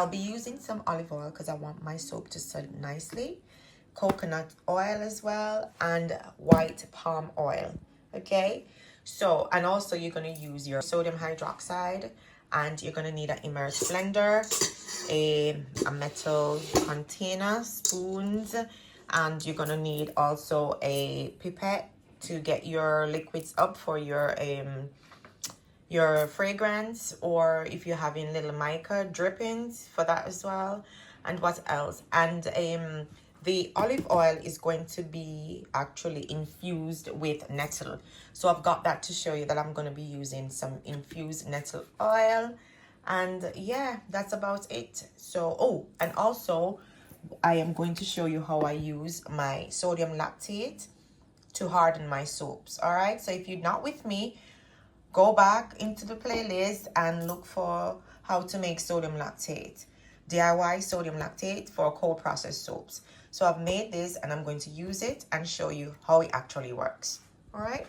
I'll be using some olive oil because I want my soap to set nicely. Coconut oil as well, and white palm oil. Okay, so and also you're going to use your sodium hydroxide, and you're going to need an immersed blender, a metal container, spoons, and you're going to need also a pipette to get your liquids up for your fragrance, or if you're having little mica drippings for that as well. And what else? And the olive oil is going to be actually infused with nettle, so I've got that to show you that I'm going to be using some infused nettle oil. And yeah, that's about it. So oh, and also I am going to show you how I use my sodium lactate to harden my soaps. All right, so if you're not with me, go back into the playlist and look for how to make sodium lactate, DIY sodium lactate for cold processed soaps. So I've made this and I'm going to use it and show you how it actually works. All right.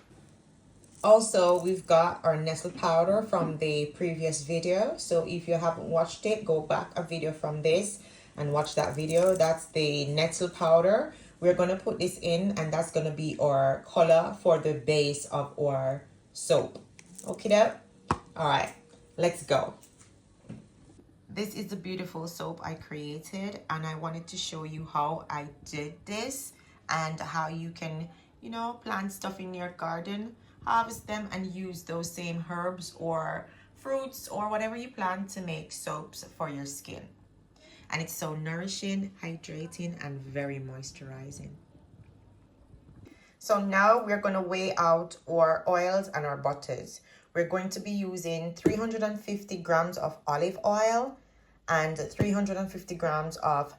Also, we've got our nettle powder from the previous video. So if you haven't watched it, go back a video from this and watch that video. That's the nettle powder. We're going to put this in, and that's going to be our color for the base of our soap. Okay, then. All right, let's go. This is the beautiful soap I created, and I wanted to show you how I did this and how you can, plant stuff in your garden, harvest them, and use those same herbs or fruits or whatever you plant to make soaps for your skin. And it's so nourishing, hydrating, and very moisturizing. So now we're going to weigh out our oils and our butters. We're going to be using 350 grams of olive oil and 350 grams of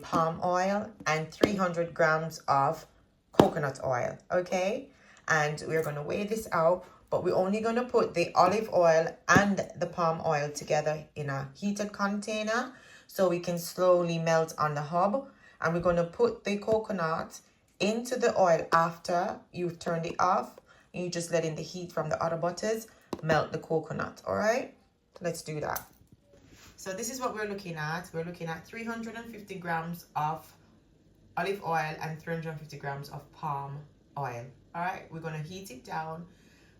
palm oil and 300 grams of coconut oil, okay? And we're going to weigh this out, but we're only going to put the olive oil and the palm oil together in a heated container so we can slowly melt on the hob. And we're going to put the coconut into the oil after you've turned it off, and you just let in the heat from the other butters melt the coconut. All right, let's do that. So this is what we're looking at. We're looking at 350 grams of olive oil and 350 grams of palm oil. All right, we're going to heat it down.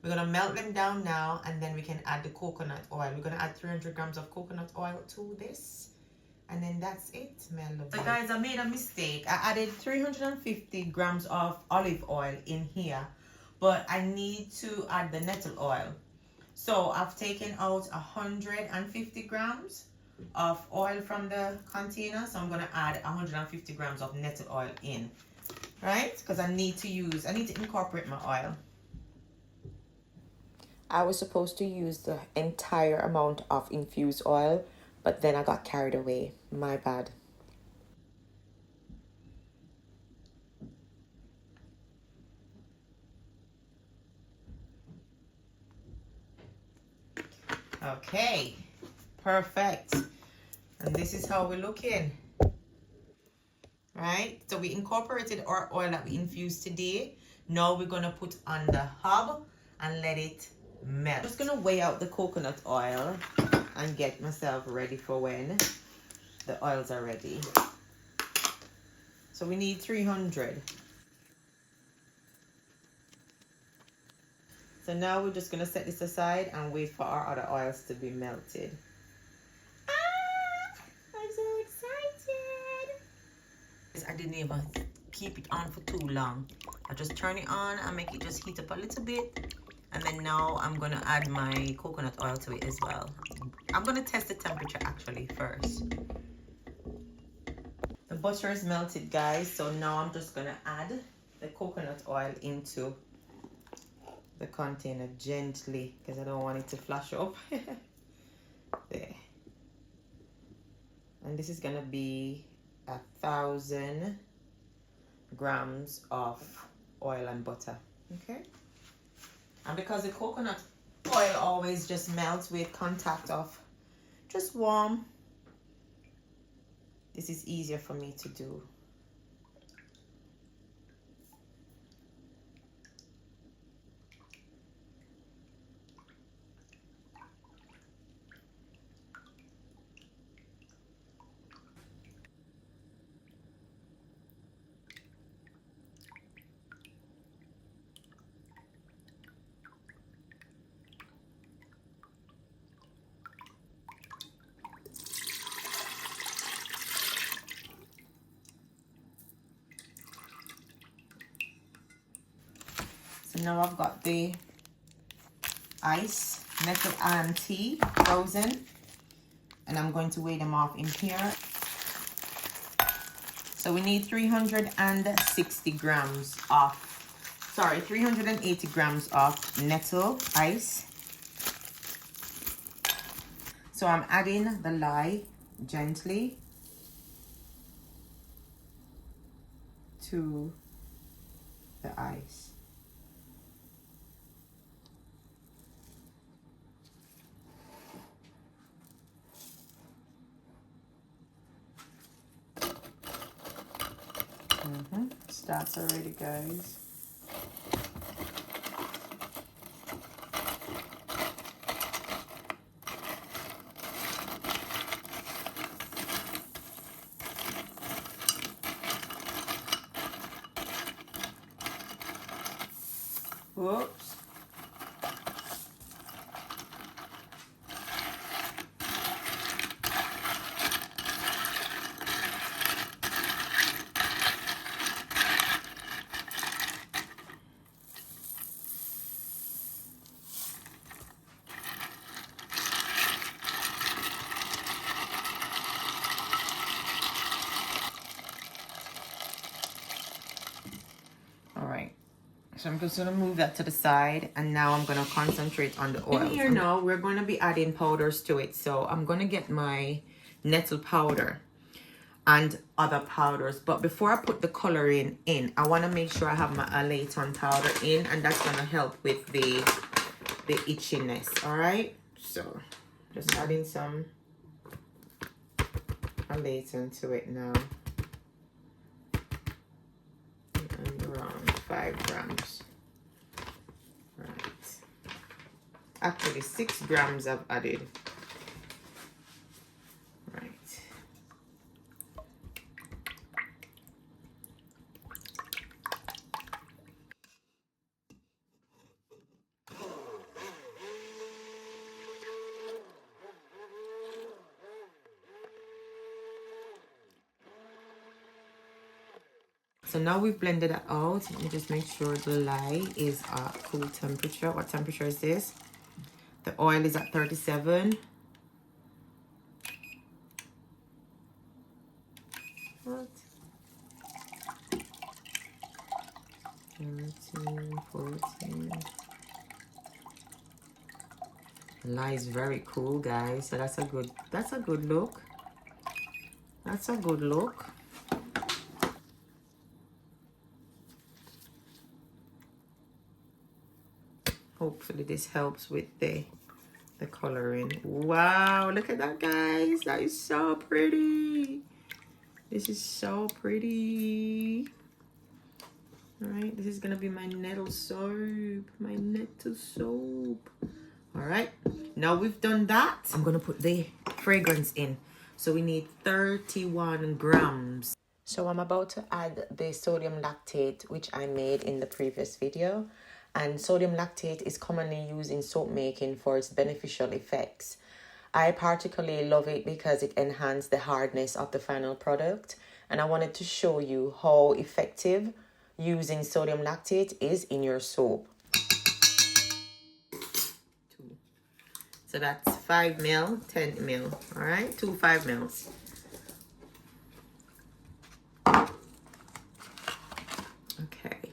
We're going to melt them down now, and then we can add the coconut oil. We're going to add 300 grams of coconut oil to this. And then that's it, my love. So guys, I made a mistake. I added 350 grams of olive oil in here, but I need to add the nettle oil. So I've taken out 150 grams of oil from the container. So I'm going to add 150 grams of nettle oil in, right? Because I need to incorporate my oil. I was supposed to use the entire amount of infused oil, but then I got carried away. My bad. Okay, perfect. And this is how we're looking. Right? So we incorporated our oil that we infused today. Now we're going to put on the hob and let it melt. I'm just going to weigh out the coconut oil and get myself ready for when the oils are ready. So we need 300. So now we're just going to set this aside and wait for our other oils to be melted. I'm so excited. I didn't even keep it on for too long. I just turn it on and make it just heat up a little bit. And then now I'm going to add my coconut oil to it as well. I'm going to test the temperature actually first. The butter is melted, guys. So now I'm just going to add the coconut oil into the container gently because I don't want it to flash up. There. And this is going to be 1,000 grams of oil and butter. Okay. And because the coconut oil always just melts with contact of just warm, this is easier for me to do. So now I've got the ice, Nettle and tea, frozen. And I'm going to weigh them off in here. So we need 360 grams of, 380 grams of Nettle ice. So I'm adding the lye gently to the ice. Starts already, guys. Whoops. All right. So I'm just going to move that to the side, and now I'm going to concentrate on the oil. In here now, we're going to be adding powders to it. So I'm going to get my nettle powder and other powders. But before I put the coloring in, I want to make sure I have my Lactate powder in, and that's going to help with the itchiness. All right. So just adding some Lactate to it now. And around 5 grams. Right. Actually 6 grams I've added. Right. So now we've blended it out. Let me just make sure the lye is at cool temperature. What temperature is this? The oil is at 37. What? 13, 14. The lye is very cool, guys. So that's a good look. That's a good look. Hopefully this helps with the coloring. Wow, look at that, guys. That is so pretty. This is so pretty. All right, this is gonna be my nettle soap. My nettle soap. All right, now we've done that. I'm gonna put the fragrance in. So we need 31 grams. So I'm about to add the sodium lactate, which I made in the previous video. And sodium lactate is commonly used in soap making for its beneficial effects. I particularly love it because it enhances the hardness of the final product. And I wanted to show you how effective using sodium lactate is in your soap. So that's 5 ml, 10 ml. All right, 2 5 mils. Okay.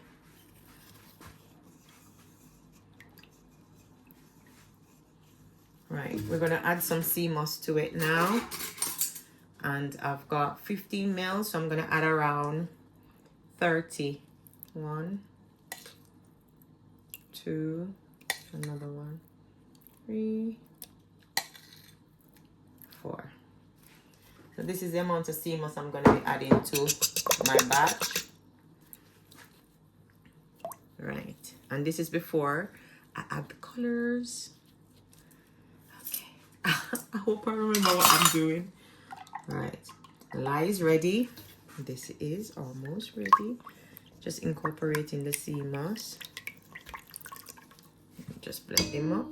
Right, we're gonna add some sea moss to it now. And I've got 15 mils, so I'm gonna add around 30. 1, 2, another 1, 3, 4. So this is the amount of sea moss I'm gonna be adding to my batch. Right, and this is before I add the colors. I hope I remember what I'm doing. Right, lye is ready. This is almost ready. Just incorporating the sea moss. Just blend them up.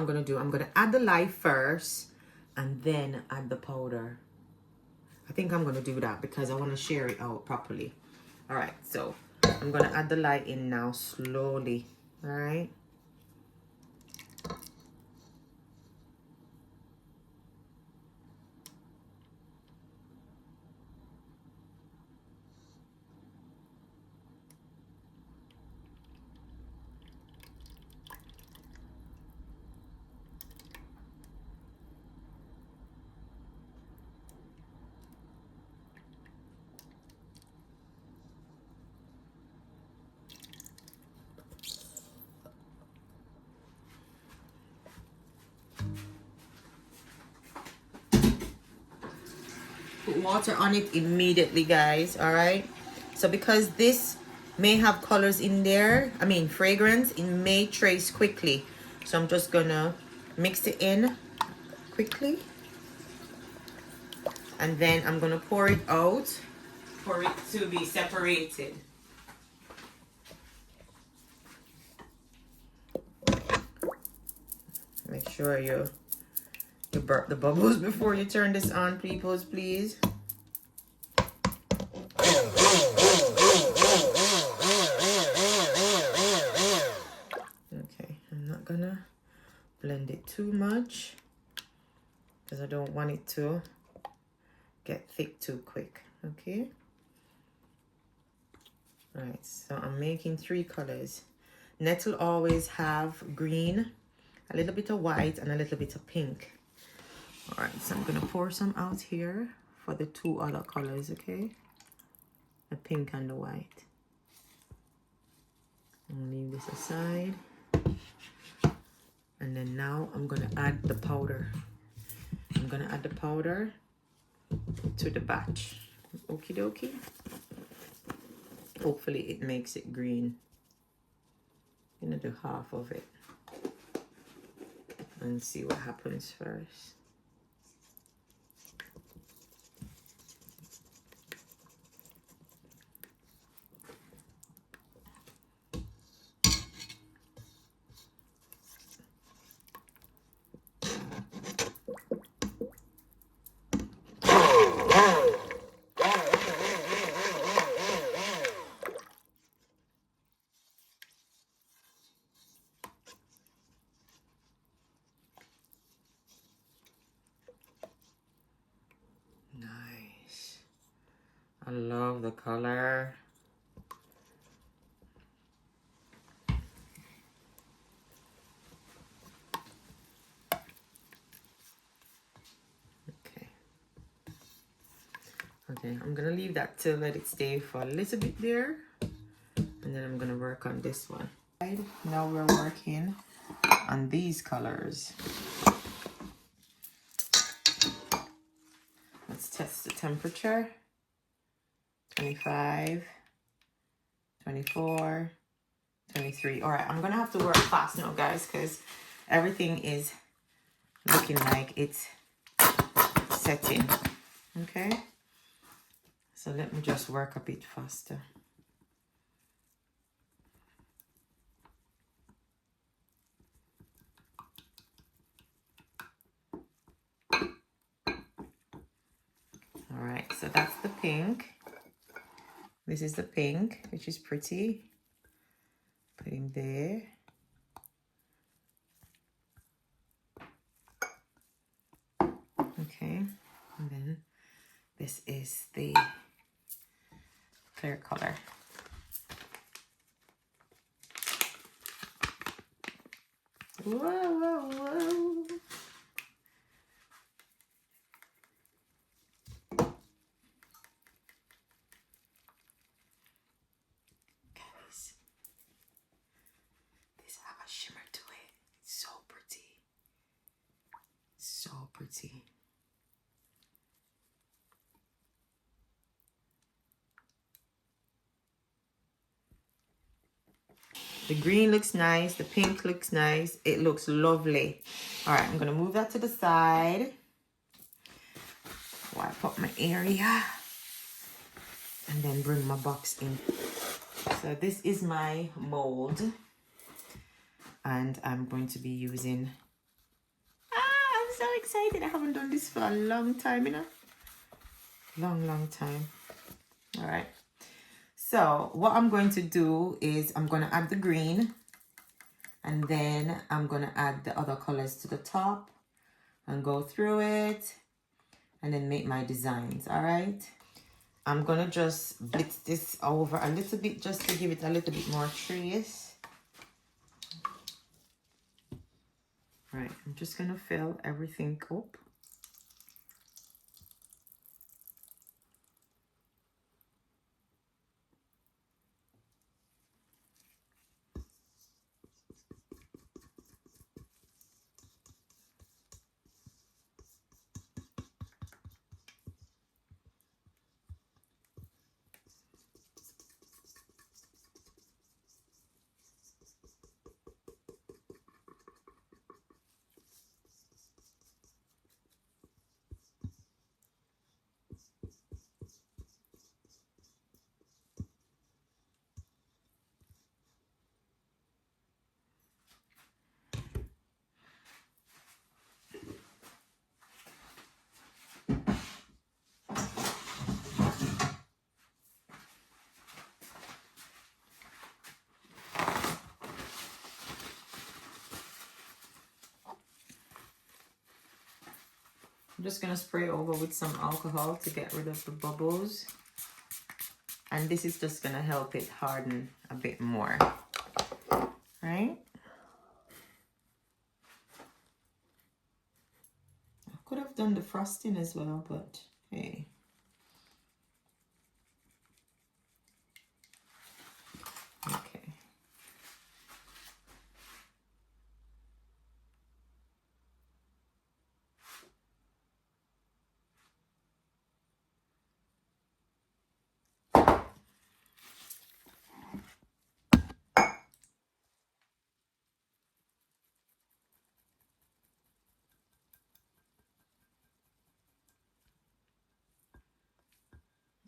I'm gonna do. I'm gonna add the lye first and then add the powder. I think I'm gonna do that because I want to share it out properly. All right, so I'm gonna add the lye in now slowly. All right. Put water on it immediately, guys. All right. So because this may have colors in there, I mean fragrance, it may trace quickly. So I'm just gonna mix it in quickly. And then I'm gonna pour it out for it to be separated. Make sure you burp the bubbles before you turn this on, peoples, please. Okay, I'm not gonna blend it too much because I don't want it to get thick too quick. Okay. All right, so I'm making 3 colors. Nettle always have green, a little bit of white, and a little bit of pink. All right, so I'm gonna pour some out here for the 2 other colors, okay? The pink and the white. I'm gonna leave this aside. And then now I'm gonna add the powder. I'm gonna add the powder to the batch. Okie dokie. Hopefully it makes it green. I'm gonna do half of it and see what happens first. Nice. I love the color. Okay, I'm gonna leave that to let it stay for a little bit there, and then I'm gonna work on this one. Now we're working on these colors. Let's test the temperature. 25, 24, 23. All right, I'm gonna have to work fast now, guys, because everything is looking like it's setting. Okay, so let me just work a bit faster. All right, so that's the pink. This is the pink, which is pretty. Put him there. Okay, and then this is the clear color. Whoa, whoa, whoa. Guys, this have a shimmer to it. It's so pretty. So pretty. The green looks nice. The pink looks nice. It looks lovely. All right, I'm going to move that to the side. Wipe up my area. And then bring my box in. So this is my mold. And I'm going to be using excited. I haven't done this for a long time, you know. Long time. All right. So what I'm going to do is I'm going to add the green, and then I'm going to add the other colors to the top and go through it and then make my designs. All right. I'm going to just blitz this over a little bit just to give it a little bit more trace. Right. I'm just going to fill everything up. I'm just going to spray over with some alcohol to get rid of the bubbles. And this is just going to help it harden a bit more. Right? I could have done the frosting as well, but hey. Okay.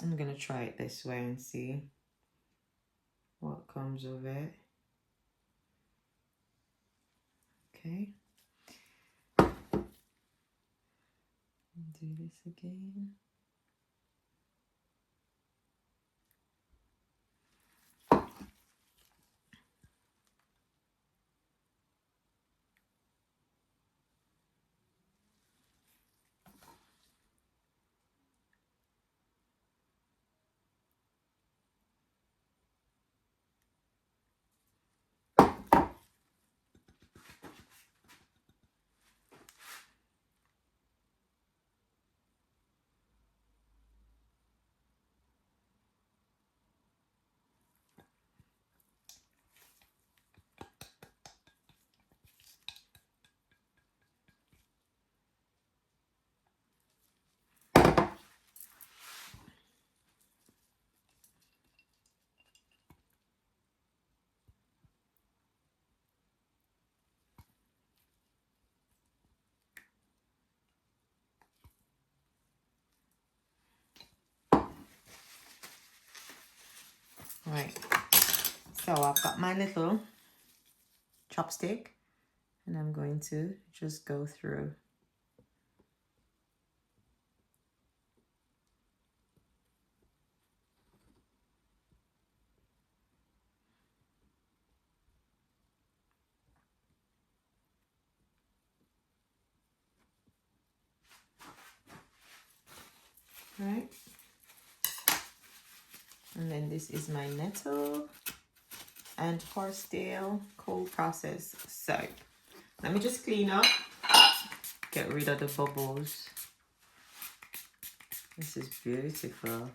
I'm gonna try it this way and see what comes of it. Okay. Do this again. Right. So I've got my little chopstick and I'm going to just go through. Right. And then this is my Nettle and Horsetail cold process soap. Let me just clean up, get rid of the bubbles. This is beautiful.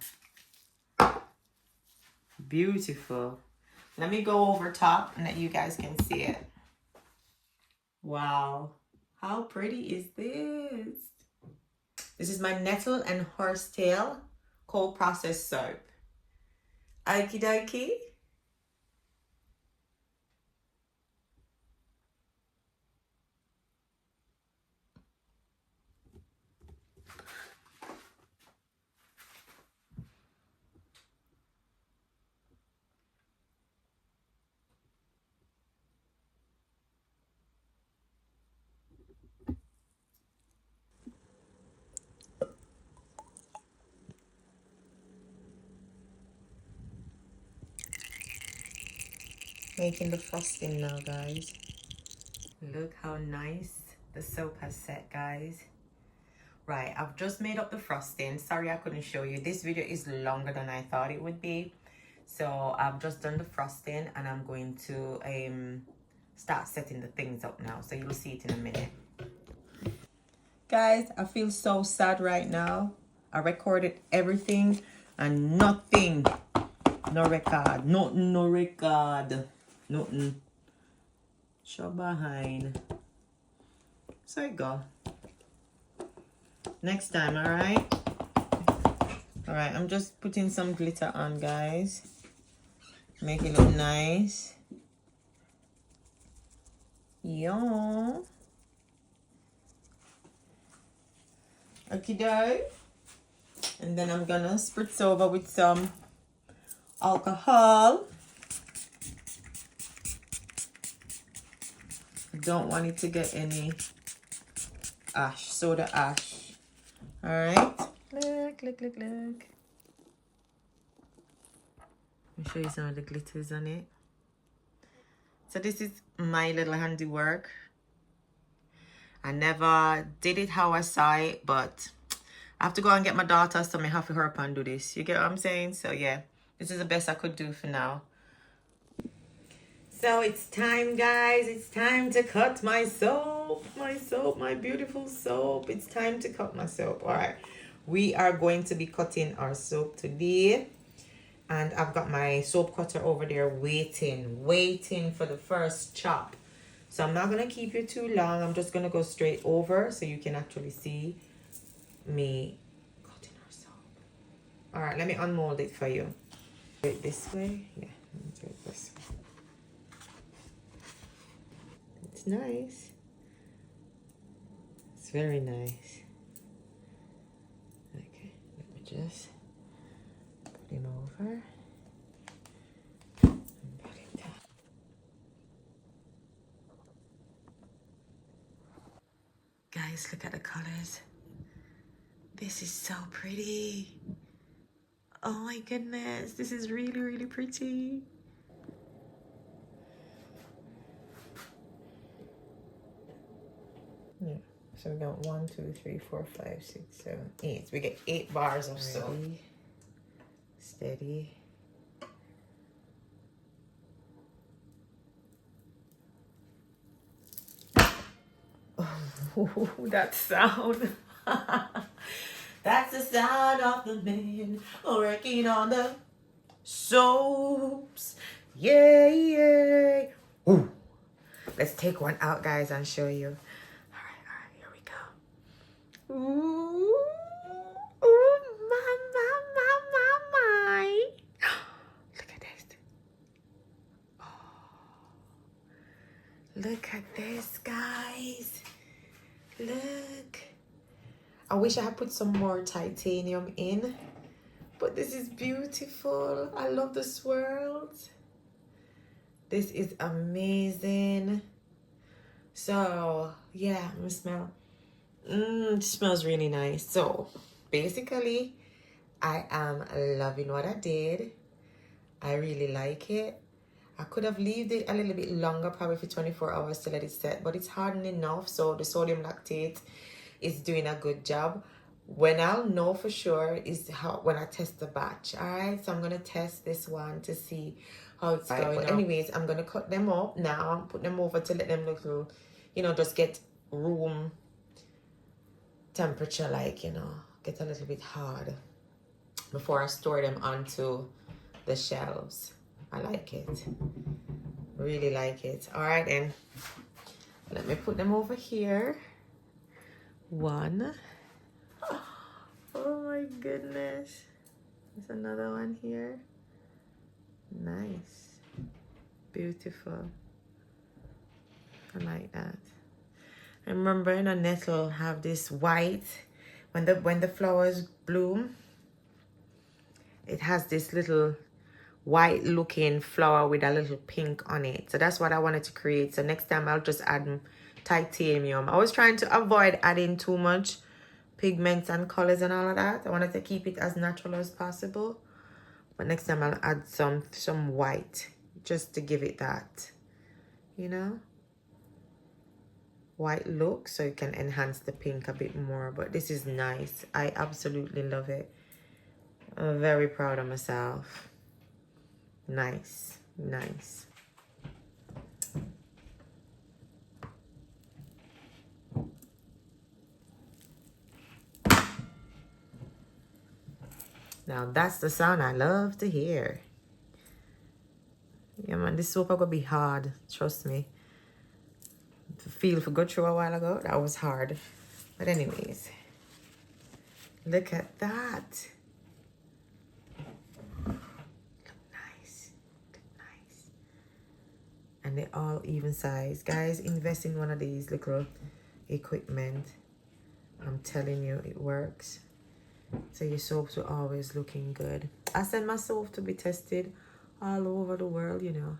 Beautiful. Let me go over top and that you guys can see it. Wow. How pretty is this? This is my Nettle and Horsetail cold process soap. Okie dokie. making the frosting now, guys. Look how nice the soap has set, guys. Right, I've just made up the frosting. Sorry I couldn't show you. This video is longer than I thought it would be. So I've just done the frosting and I'm going to start setting the things up now. So you'll see it in a minute. Guys, I feel so sad right now. I recorded everything and nothing. No record. Nothing, no record. Nothing. Show behind. So you go. Next time, alright? Alright, I'm just putting some glitter on, guys. Make it look nice. Yeah. Okie doke. And then I'm gonna spritz over with some alcohol. I don't want it to get any ash, soda ash. Alright. Look, look, look, look. Let me show you some of the glitters on it. So this is my little handiwork. I never did it how I saw it, but I have to go and get my daughter, so I have to hurry up and do this. You get what I'm saying? So yeah, this is the best I could do for now. So it's time, guys. It's time to cut my soap. My beautiful soap. It's time to cut my soap. All right. We are going to be cutting our soap today. And I've got my soap cutter over there waiting for the first chop. So I'm not going to keep you too long. I'm just going to go straight over so you can actually see me cutting our soap. All right. Let me unmold it for you. Do it this way. Yeah. Let me do it this way. It's nice. It's very nice. Okay, let me just put him over and put him down. Guys, look at the colors. This is so pretty. Oh my goodness, this is really, really pretty. Yeah, so we got 1, 2, 3, 4, 5, 6, 7, 8. We get 8 bars of soap. Steady. Oh, that sound. That's the sound of the men working on the soaps. Yay. Ooh. Let's take one out, guys, and show you. Ooh, ooh, my. Look at this. Oh, look at this, guys. Look. I wish I had put some more titanium in, but this is beautiful. I love the swirls. This is amazing. So, yeah, I'm gonna smell. It smells really nice. So basically I am loving what I did. I really like it. I could have left it a little bit longer, probably for 24 hours to let it set, but it's hardened enough, so the sodium lactate is doing a good job. When I'll know for sure is when I test the batch. All right, so I'm gonna test this one to see how it's going. But anyways, I'm gonna cut them up now, put them over to let them little, just get room temperature, get a little bit hard before I store them onto the shelves. I like it. Really like it. All right, then. Let me put them over here. One. Oh my goodness. There's another one here. Nice. Beautiful. I like that. I remember Nettle have this white, when the flowers bloom, it has this little white looking flower with a little pink on it. So that's what I wanted to create. So next time I'll just add titanium. I was trying to avoid adding too much pigments and colors and all of that. I wanted to keep it as natural as possible. But next time I'll add some white just to give it that, you know, white look, so you can enhance the pink a bit more. But this is nice. I absolutely love it. I'm very proud of myself. Nice, nice. Now that's the sound I love to hear. Yeah, man, this soap are gonna be hard. Trust me. Feel for go through a while ago, that was hard. But anyways, look at that. Nice, nice. And they're all even size. Guys, invest in one of these little equipment. I'm telling you, it works. So your soaps are always looking good. I send my soap to be tested all over the world, you know.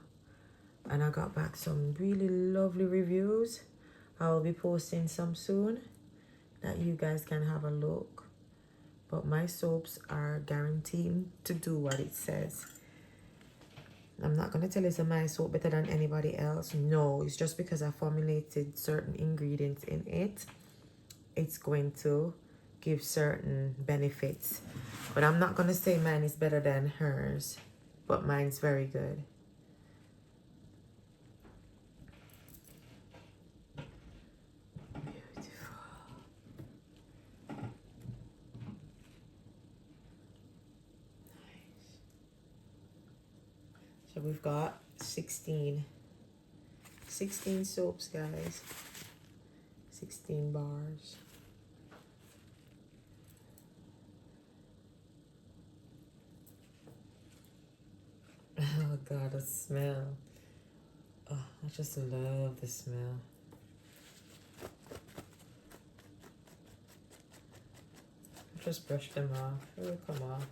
And I got back some really lovely reviews. I will be posting some soon that you guys can have a look. But my soaps are guaranteed to do what it says. I'm not going to tell you it's my soap better than anybody else. No, it's just because I formulated certain ingredients in it. It's going to give certain benefits. But I'm not going to say mine is better than hers. But mine's very good. So we've got 16 soaps, guys. 16 bars. Oh God, the smell. Oh, I just love the smell. Just brush them off. It will come off.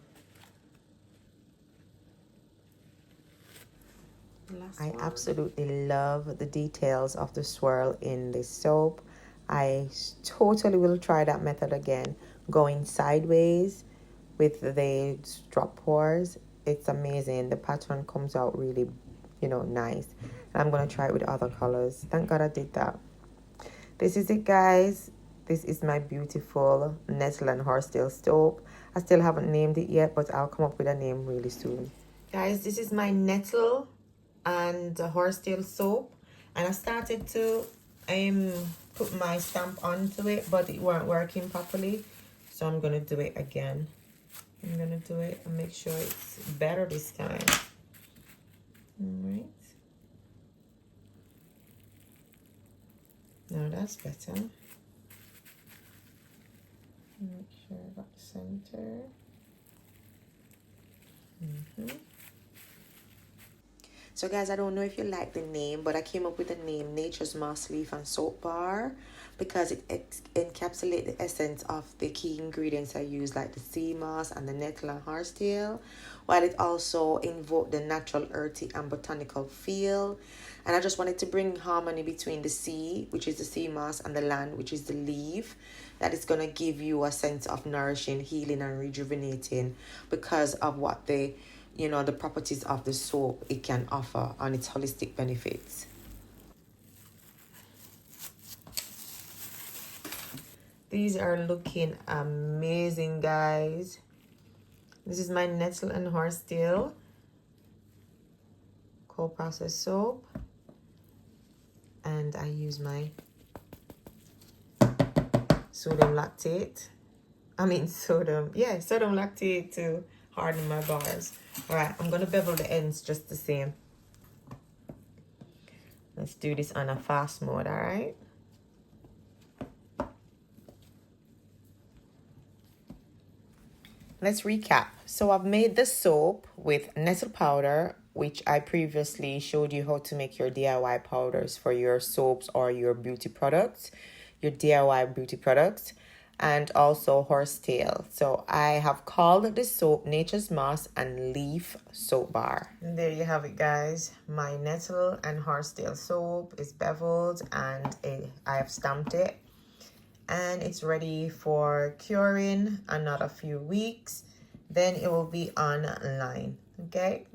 I absolutely love the details of the swirl in this soap. I totally will try that method again. Going sideways with the drop pores. It's amazing. The pattern comes out really, you know, nice. And I'm going to try it with other colors. Thank God I did that. This is it, guys. This is my beautiful Nettle and Horsetail soap. I still haven't named it yet, but I'll come up with a name really soon. Guys, this is my Nettle and Horsetail soap. And I started to put my stamp onto it, but it weren't working properly. So I'm going to do it again. I'm going to do it and make sure it's better this time. All right. Now that's better. Make sure I got the center. So guys, I don't know if you like the name, but I came up with the name Nature's Moss Leaf and Soap Bar because it encapsulates the essence of the key ingredients I use, like the sea moss and the nettle and horsetail, while it also invoked the natural, earthy and botanical feel. And I just wanted to bring harmony between the sea, which is the sea moss, and the land, which is the leaf. That is going to give you a sense of nourishing, healing and rejuvenating because of what the properties of the soap it can offer on its holistic benefits. These are looking amazing, guys. This is my Nettle and Horsetail co-processed soap. And I use my sodium lactate to harden my bars. All right, I'm gonna bevel the ends just the same. Let's do this on a fast mode. All right. Let's recap. So I've made the soap with nettle powder, which I previously showed you how to make your DIY powders for your soaps or your beauty products, your DIY beauty products, and also horsetail. So I have called the soap Nature's Moss and Leaf Soap Bar. And there you have it, guys. My nettle and horsetail soap is beveled and I have stamped it. And it's ready for curing another few weeks. Then it will be online. Okay,